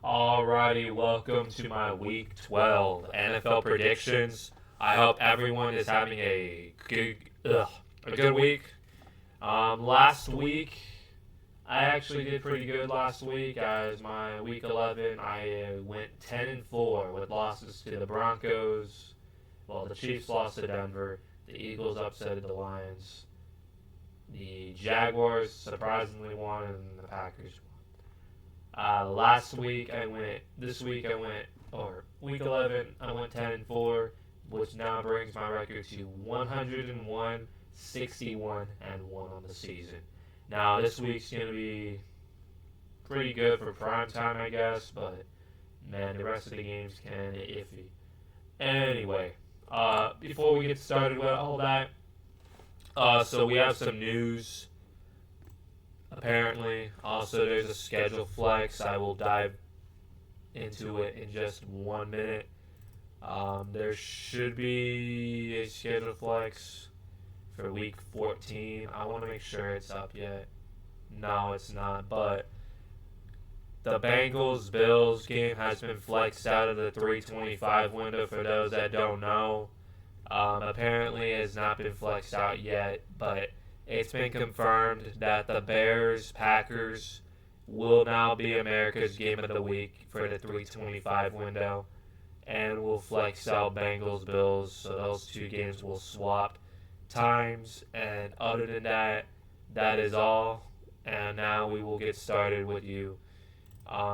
Alrighty, welcome to my Week 12 NFL predictions. I hope everyone is having a good week. Last week, I actually did pretty good last week. As my Week 11, I went 10-4 with losses to the Broncos. Well, the Chiefs lost to Denver. The Eagles upset the Lions. The Jaguars surprisingly won, and the Packers week 11, I went 10-4, which now brings my record to 101, 61, and 1 on the season. Now, this week's going to be pretty good for prime time, I guess, but man, the rest of the games can get iffy. Anyway, before we get started with all that, so we have some news. Apparently, also there's a schedule flex. I will dive into it in just 1 minute. There should be a schedule flex for week 14. I want to make sure it's up yet. No, it's not. But the Bengals-Bills game has been flexed out of the 325 window for those that don't know. Apparently, it has not been flexed out yet, but it's been confirmed that the Bears-Packers will now be America's Game of the Week for the 325 window, and will flex out Bengals-Bills, so those two games will swap times. And other than that, that is all. And now we will get started with you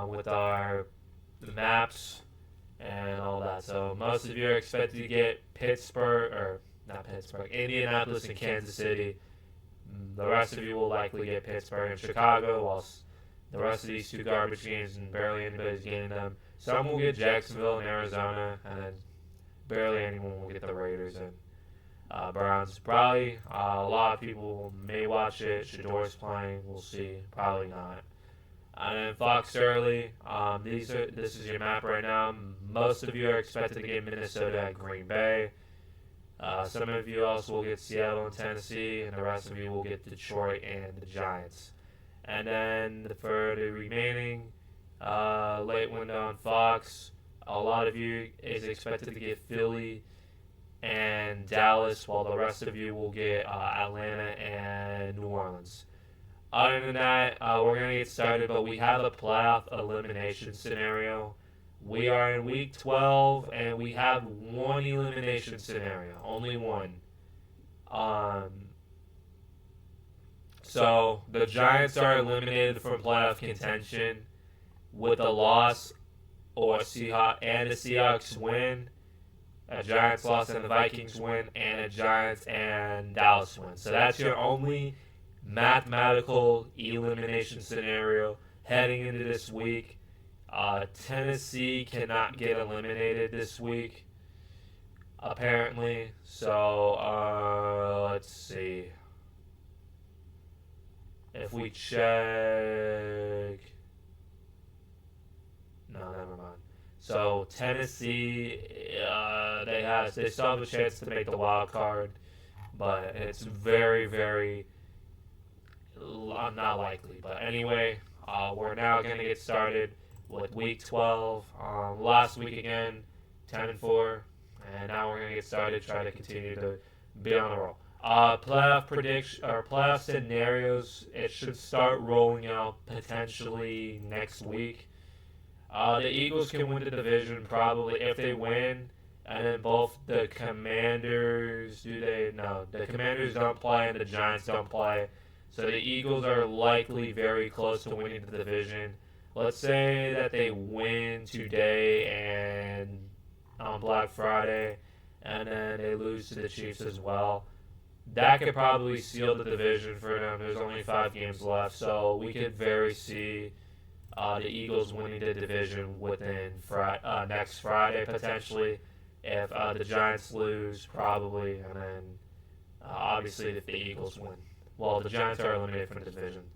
with our maps and all that. So most of you are expected to get Indianapolis and Kansas City. The rest of you will likely get Pittsburgh and Chicago, while the rest of these two garbage games and barely anybody's getting them. Some will get Jacksonville and Arizona, and then barely anyone will get the Raiders and Browns. Probably a lot of people may watch it. Shador's playing. We'll see. Probably not. And then Fox early. This is your map right now. Most of you are expected to get Minnesota at Green Bay. Some of you also will get Seattle and Tennessee, and the rest of you will get Detroit and the Giants. And then for the remaining late window on Fox, a lot of you is expected to get Philly and Dallas, while the rest of you will get Atlanta and New Orleans. Other than that, we're going to get started, but we have a playoff elimination scenario. We are in week 12, and we have one elimination scenario. Only one. So the Giants are eliminated from playoff contention with a loss or the Seahawks win, a Giants loss and the Vikings win, and a Giants and Dallas win. So that's your only mathematical elimination scenario heading into this week. Tennessee cannot get eliminated this week, apparently. So let's see. If we check, no, never mind. So Tennessee, they still have a chance to make the wild card, but it's very, very not likely. But anyway, we're now going to get started with week 12. Last week again, 10-4, and now we're going to get started. Try to continue to be on the roll. Playoff scenarios. It should start rolling out potentially next week. The Eagles can win the division probably if they win, and then both the Commanders. The Commanders don't play and the Giants don't play. So the Eagles are likely very close to winning the division. Let's say that they win today and on Black Friday, and then they lose to the Chiefs as well. That could probably seal the division for them. There's only 5 games left, so we could very see the Eagles winning the division within next Friday potentially. If the Giants lose, probably, and then obviously if the Eagles win. Well, the Giants are eliminated from the division.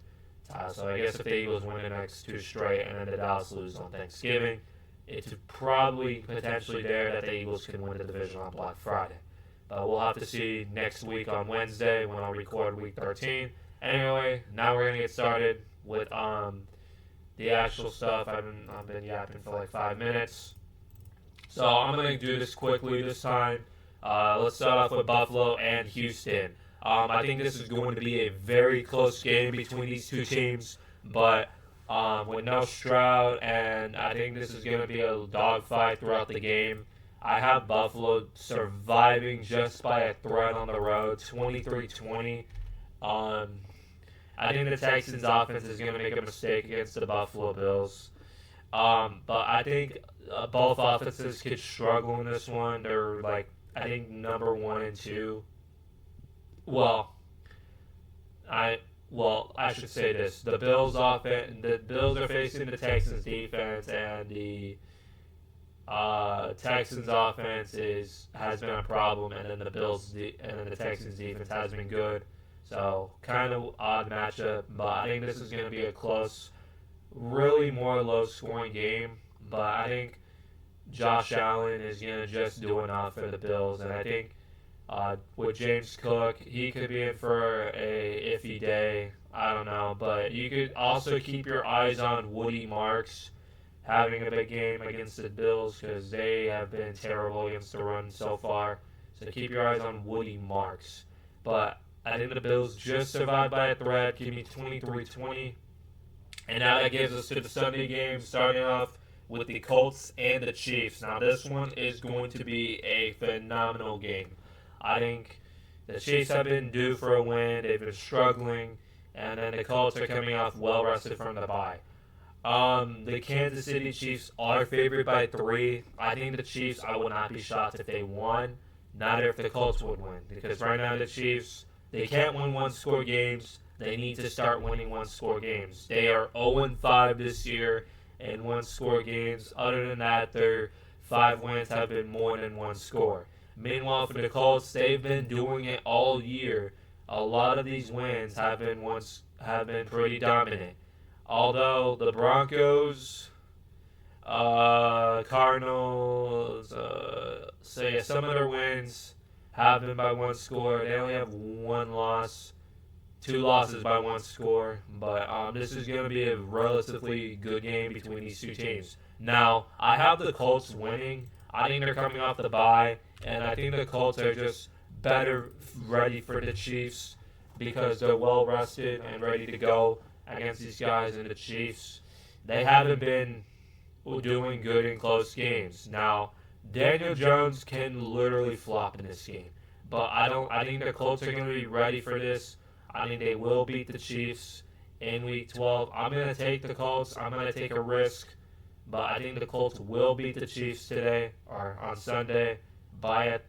So I guess if the Eagles win the next 2 straight and then the Dallas lose on Thanksgiving, it's probably potentially there that the Eagles can win the division on Black Friday. But we'll have to see next week on Wednesday when I'll record week 13. Anyway, now we're going to get started with the actual stuff. I've been yapping for like 5 minutes. So I'm going to do this quickly this time. Let's start off with Buffalo and Houston. I think this is going to be a very close game between these two teams, but with no Stroud, and I think this is going to be a dogfight throughout the game. I have Buffalo surviving just by a threat on the road, 23-20. I think the Texans' offense is going to make a mistake against the Buffalo Bills. But I think both offenses could struggle in this one. They're I think number 1 and 2. I should say this: the Bills are facing the Texans defense, and the Texans offense has been a problem, and then the Texans defense has been good. So kind of odd matchup, but I think this is going to be a close, really more low-scoring game. But I think Josh Allen is going to just do enough for the Bills, and I think with James Cook, he could be in for a iffy day. I don't know, but you could also keep your eyes on Woody Marks having a big game against the Bills because they have been terrible against the run so far. So keep your eyes on Woody Marks. But I think the Bills just survived by a threat. Give me 23-20. And now that gives us to the Sunday game, starting off with the Colts and the Chiefs. Now this one is going to be a phenomenal game. I think the Chiefs have been due for a win. They've been struggling. And then the Colts are coming off well-rested from the bye. The Kansas City Chiefs are favored by 3. I think the Chiefs, I would not be shocked if they won. Not if the Colts would win. Because right now the Chiefs, they can't win one-score games. They need to start winning one-score games. They are 0-5 this year in one-score games. Other than that, their 5 wins have been more than one score. Meanwhile, for the Colts, they've been doing it all year. A lot of these wins have been pretty dominant. Although the Broncos, Cardinals, some of their wins have been by one score. They only have 1 loss, 2 losses by 1 score. But this is going to be a relatively good game between these two teams. Now, I have the Colts winning. I think they're coming off the bye, and I think the Colts are just better ready for the Chiefs because they're well rested and ready to go against these guys. And the Chiefs, they haven't been doing good in close games. Now, Daniel Jones can literally flop in this game, but I think the Colts are going to be ready for this. I think they will beat the Chiefs in Week 12. I'm going to take the Colts. I'm going to take a risk, but I think the Colts will beat the Chiefs today or on Sunday by a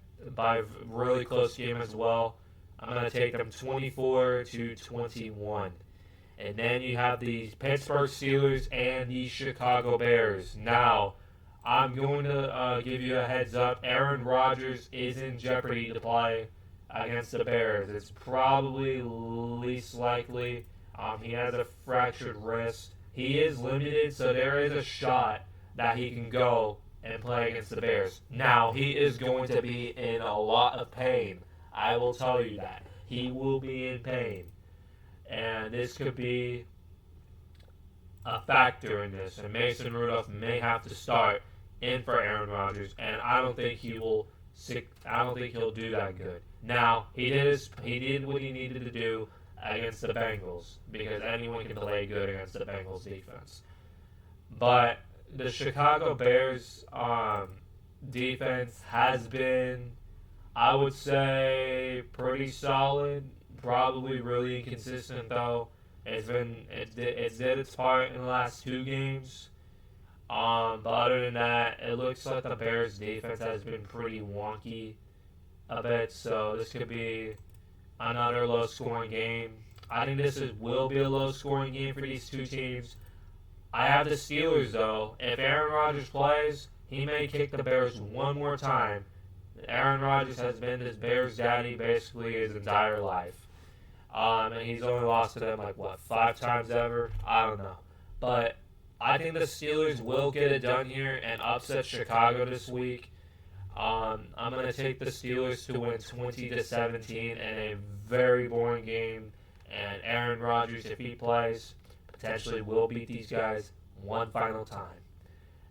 really close game as well. I'm going to take them 24-21. And then you have the Pittsburgh Steelers and the Chicago Bears. Now, I'm going to give you a heads up. Aaron Rodgers is in jeopardy to play against the Bears. It's probably least likely. He has a fractured wrist. He is limited, so there is a shot that he can go and play against the Bears. Now, he is going to be in a lot of pain. I will tell you that. He will be in pain. And this could be a factor in this. And Mason Rudolph may have to start in for Aaron Rodgers, and I don't think he'll do that good. Now, he did what he needed to do against the Bengals because anyone can play good against the Bengals defense. But the Chicago Bears defense has been, I would say, pretty solid. Probably really inconsistent though. It did its part in the last 2 games. But other than that, it looks like the Bears defense has been pretty wonky a bit. So this could be another low scoring game. I think will be a low scoring game for these two teams. I have the Steelers though. If Aaron Rodgers plays, he may kick the Bears one more time. Aaron Rodgers has been his Bears daddy basically his entire life. And he's only lost to them 5 times ever? I don't know. But I think the Steelers will get it done here and upset Chicago this week. I'm going to take the Steelers to win 20-17 in a very boring game. And Aaron Rodgers, if he plays, potentially will beat these guys one final time.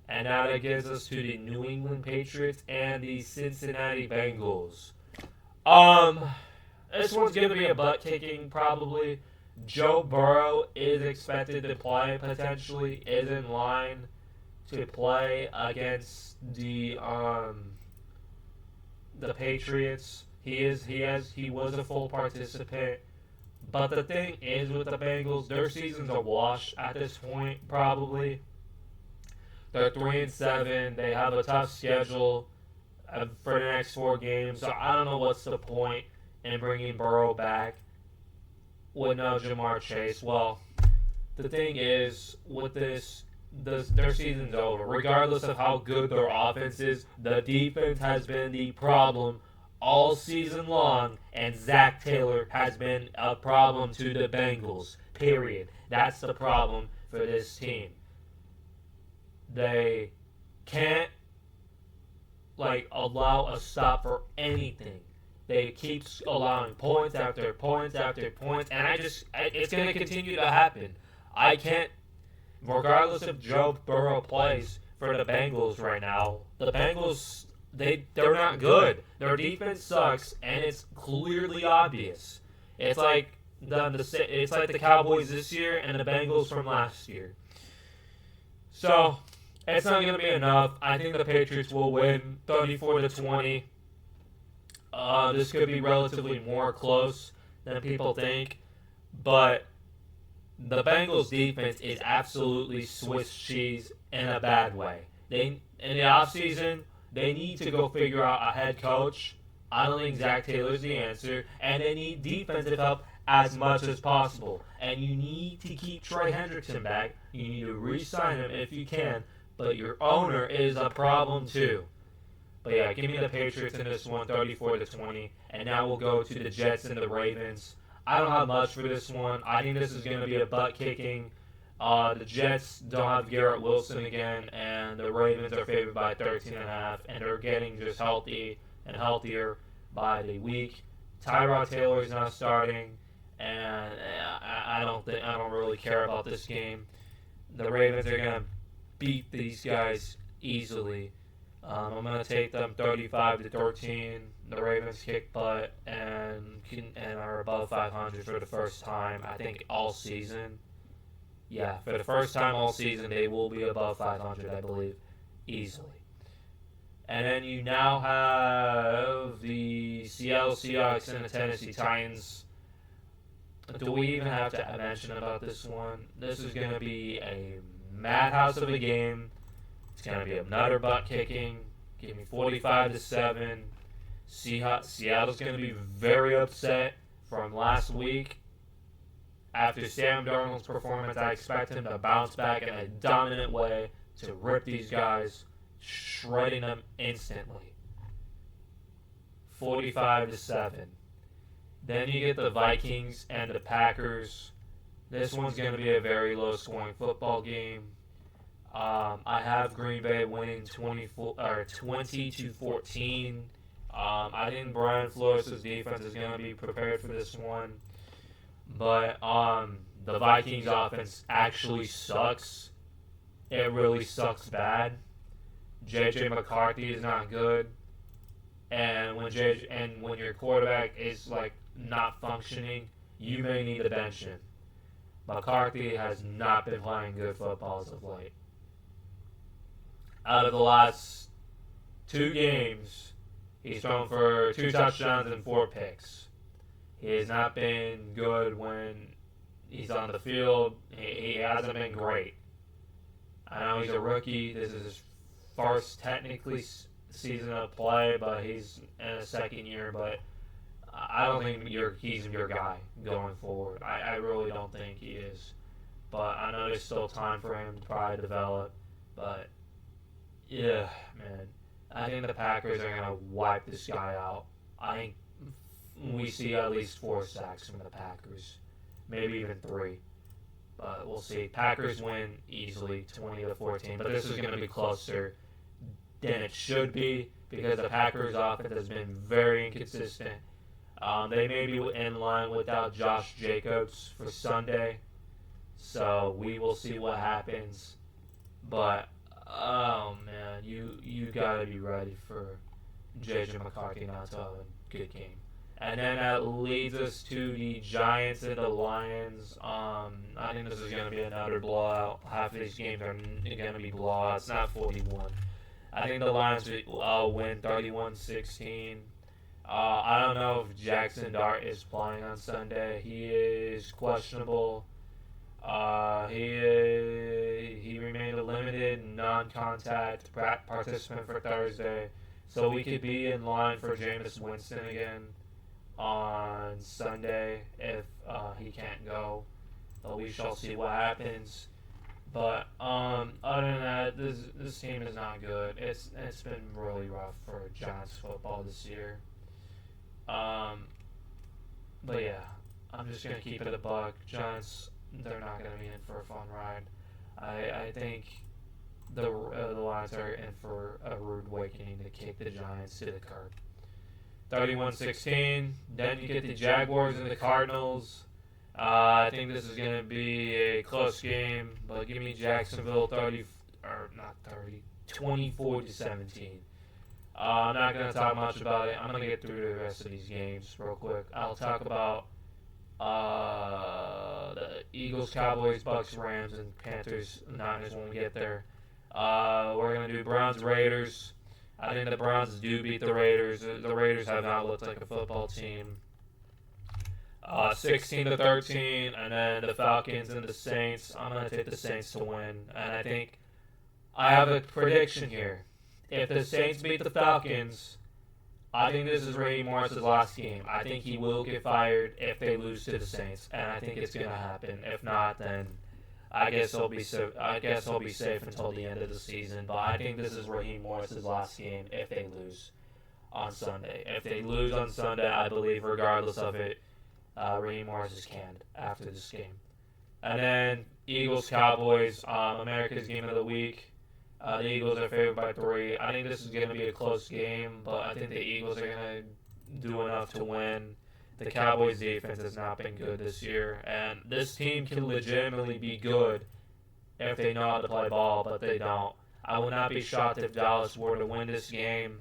And now that gives us to the New England Patriots and the Cincinnati Bengals. This one's going to be a butt kicking probably. Joe Burrow is expected to play potentially, is in line to play against the Patriots. He was a full participant. But the thing is with the Bengals, their season's a wash at this point probably. They're 3-7. They have a tough schedule for the next 4 games. So I don't know what's the point in bringing Burrow back with no Jamar Chase. Well, the thing is with this, their season's over. Regardless of how good their offense is, the defense has been the problem all season long, and Zach Taylor has been a problem to the Bengals. Period. That's the problem for this team. They can't allow a stop for anything. They keep allowing points after points after points, and it's going to continue to happen. I can't, regardless if Joe Burrow plays for the Bengals right now, the Bengals, they're not good. Their defense sucks, and it's clearly obvious. It's like the Cowboys this year and the Bengals from last year. So it's not going to be enough. I think the Patriots will win 34-20. This could be relatively more close than people think, but the Bengals defense is absolutely Swiss cheese in a bad way. In the offseason, they need to go figure out a head coach. I don't think Zach Taylor's the answer, and they need defensive help as much as possible. And you need to keep Trey Hendrickson back. You need to re-sign him if you can, but your owner is a problem too. But yeah, give me the Patriots in this one, 34-20. And now we'll go to the Jets and the Ravens. I don't have much for this one. I think this is going to be a butt kicking. The Jets don't have Garrett Wilson again, and the Ravens are favored by 13.5, and they're getting just healthy and healthier by the week. Tyrod Taylor is not starting, and I don't really care about this game. The Ravens are going to beat these guys easily. I'm going to take them 35-13. The Ravens kick butt and are above 500 for the first time, I think, all season. Yeah, for the first time all season, they will be above 500, I believe, easily. And then you now have the Seattle Seahawks and the Tennessee Titans. Do we even have to mention about this one? This is going to be a madhouse of a game. It's going to be another butt kicking. Give me 45-7. Seattle's going to be very upset from last week. After Sam Darnold's performance, I expect him to bounce back in a dominant way to rip these guys, shredding them instantly. 45-7. Then you get the Vikings and the Packers. This one's going to be a very low-scoring football game. I have Green Bay winning 20-14. I think Brian Flores' defense is going to be prepared for this one. But the Vikings offense actually sucks. It really sucks bad. J.J. McCarthy is not good. And when your quarterback is not functioning, you may need to bench him. McCarthy has not been playing good football as of late. Out of the last 2 games, he's thrown for 2 touchdowns and 4 picks. He has not been good when he's on the field. He hasn't been great. I know he's a rookie. This is his first technically season of play, but he's in his second year. But I don't think he's your guy going forward. I really don't think he is. But I know there's still time for him to probably develop. But yeah, man, I think the Packers are going to wipe this guy out. I think we see at least 4 sacks from the Packers, maybe even 3. But we'll see. Packers win easily, 20-14. But this is going to be closer than it should be because the Packers' offense has been very inconsistent. They may be in line without Josh Jacobs for Sunday. So we will see what happens. But oh man, you gotta be ready for JJ McCarthy not to have a good game. And then that leads us to the Giants and the Lions. I think this is going to be another blowout. Half of these games are going to be blowouts, not 41. I think the Lions will win 31-16. I don't know if Jackson Dart is playing on Sunday. He is questionable. He remained a limited non-contact participant for Thursday, so we could be in line for Jameis Winston again on Sunday if he can't go. But we shall see what happens. But other than that, this team is not good. It's been really rough for Giants football this year. But yeah, I'm just gonna keep it a buck. Giants, they're not gonna be in for a fun ride. I think the Lions are in for a rude awakening to kick the Giants to the curb. 31-16. Then you get the Jaguars and the Cardinals. I think this is going to be a close game, but give me Jacksonville 24-17. I'm not going to talk much about it. I'm going to get through the rest of these games real quick. I'll talk about the Eagles, Cowboys, Bucks, Rams, and Panthers, Niners when we get there. We're going to do Browns, Raiders. I think the Browns do beat the Raiders. The Raiders have not looked like a football team. 16-13, and then the Falcons and the Saints. I'm going to take the Saints to win, and I think I have a prediction here. If the Saints beat the Falcons, I think this is Raheem Morris' last game. I think he will get fired if they lose to the Saints, and I think it's going to happen. If not, then I guess he'll be safe until the end of the season. But I think this is Raheem Morris' last game if they lose on Sunday. If they lose on Sunday, I believe regardless of it, Raheem Morris is canned after this game. And then Eagles, Cowboys, America's game of the week. The Eagles are favored by 3. I think this is going to be a close game, but I think the Eagles are going to do enough to win. The Cowboys' defense has not been good this year, and this team can legitimately be good if they know how to play ball, but they don't. I would not be shocked if Dallas were to win this game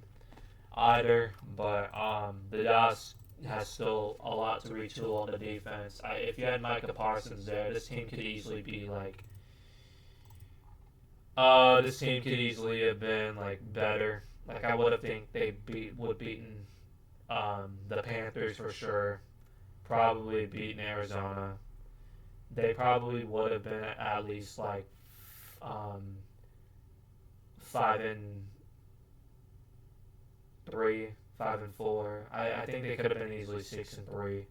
either, but the Dallas has still a lot to retool on the defense. If you had Micah Parsons there, this team could easily be like this team could easily have been like better. Like I would have think they would beaten the Panthers for sure. Probably beaten Arizona. They probably would have been at least like 5-3, 5-4. I think they could have been easily 6-3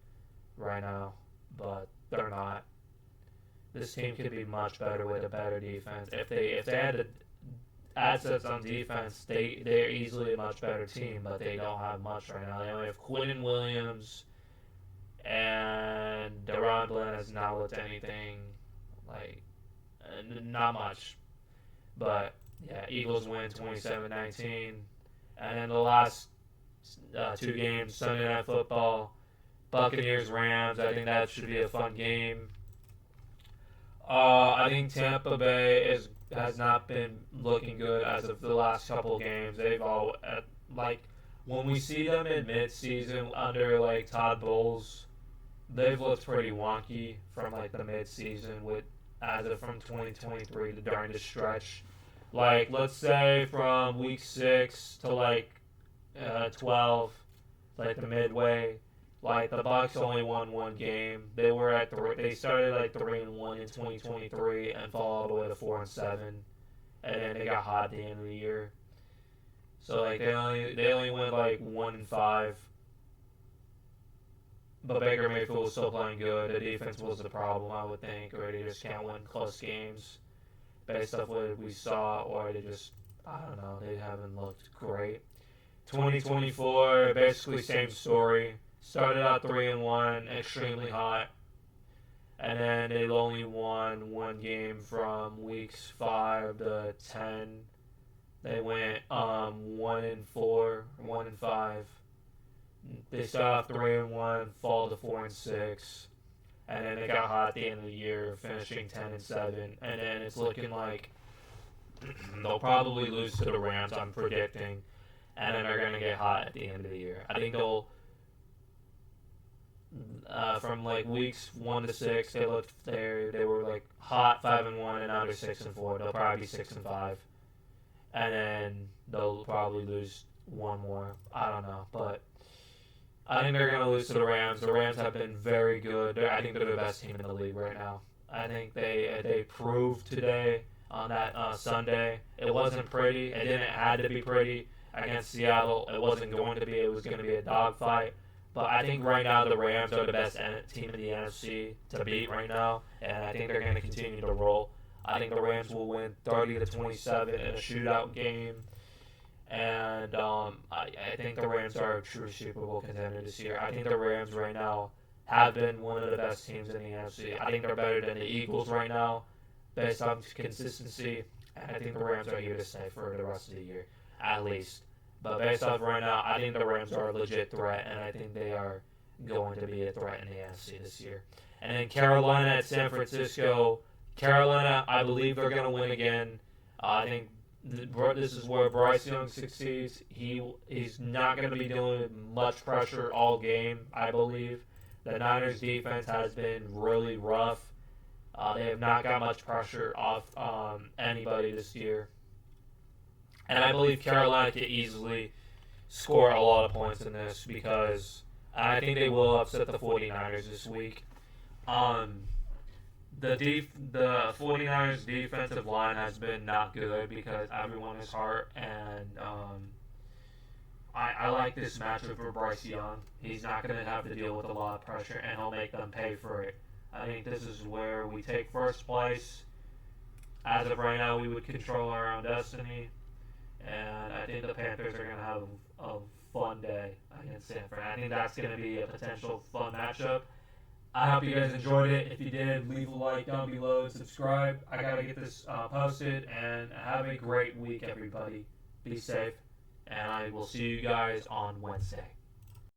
right now, but they're not. This team could be much better with a better defense. If they had the assets on defense, they're easily a much better team, but they don't have much right now. They only have Quinton Williams, and Deron Bland has not looked anything, like, not much. But, yeah, Eagles win 27-19. And then the last 2 games, Sunday Night Football, Buccaneers, Rams. I think that should be a fun game. I think Tampa Bay has not been looking good as of the last couple games. They've all when we see them in mid-season under like Todd Bowles, they've looked pretty wonky from like the mid-season from 2023 to during the stretch. Like let's say from week 6 to like 12, like the midway. Like the Bucs only won 1 game. They started like 3-1 in 2023 and fell all the way to 4-7, and then they got hot at the end of the year. So like they only went like 1-5. But Baker Mayfield was still playing good. The defense was the problem, I would think, or they just can't win close games based off what we saw, or they just they haven't looked great. 2024, basically same story. Started out 3-1, extremely hot, and then they only won 1 game from weeks 5 to 10. They went 1-4, 1-5. They start off 3-1, fall to 4-6, and then they got hot at the end of the year, finishing 10-7, and then it's looking like they'll probably lose to the Rams, I'm predicting, and then they're going to get hot at the end of the year. I think they'll, from like weeks 1 to 6, they were like hot 5-1, and now they're 6-4. They'll probably be 6-5, and then they'll probably lose one more. I don't know, but I think they're going to lose to the Rams. The Rams have been very good. I think they're the best team in the league right now. I think they proved today on that Sunday. It wasn't pretty. It didn't have to be pretty against Seattle. It wasn't going to be. It was going to be a dogfight. But I think right now the Rams are the best team in the NFC to beat right now, and I think they're going to continue to roll. I think the Rams will win 30-27 in a shootout game. And I think the Rams are a true Super Bowl contender this year. I think the Rams right now have been one of the best teams in the NFC. I think they're better than the Eagles right now based on consistency. And I think the Rams are here to stay for the rest of the year, at least. But based off right now, I think the Rams are a legit threat, and I think they are going to be a threat in the NFC this year. And then Carolina at San Francisco. Carolina, I believe they're going to win again. I think this is where Bryce Young succeeds. He's not going to be doing much pressure all game, I believe. The Niners' defense has been really rough. They have not got much pressure off anybody this year. And I believe Carolina could easily score a lot of points in this because I think they will upset the 49ers this week. The 49ers defensive line has been not good because everyone is hurt, and I like this matchup for Bryce Young. He's not going to have to deal with a lot of pressure, and he'll make them pay for it. I think this is where we take first place. As of right now, we would control our own destiny, and I think the Panthers are going to have a fun day against Stanford. I think that's going to be a potential fun matchup. I hope you guys enjoyed it. If you did, leave a like down below and subscribe. I got to get this posted, and have a great week, everybody. Be safe, and I will see you guys on Wednesday.